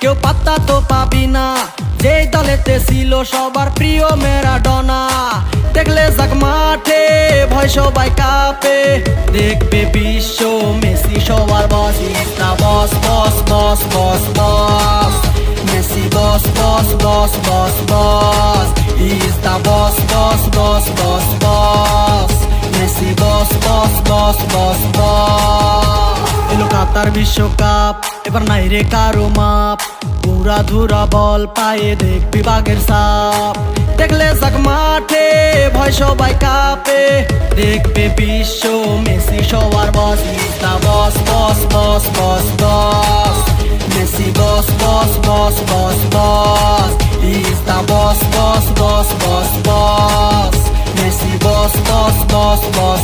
কেউ পাত্তা তো পাবি না, যেই দলেতে ছিল সবার প্রিয় ম্যারাডোনা। দেখলে যাক মাঠে ভয় সবাই কাঁপে, দেখবে বিশ্ব মেসি সবার boss. Is the boss boss boss boss boss, Messi boss boss boss boss boss. Is the boss boss boss boss boss, Messi boss boss boss boss boss. এলো কাতার বিশ্বকাপ, এবার নাই রে কারো মাপ, পুরা ধুরা বল পায়ে দেখবি বাঘের সাপ। দেখলে যাক মাঠে ভয় সবাই কাঁপে, দেখবে বিশ্ব মেসি সবার boss. Is the boss boss boss boss boss, Messi boss boss boss boss boss. Is the boss boss boss boss boss, Messi boss boss boss boss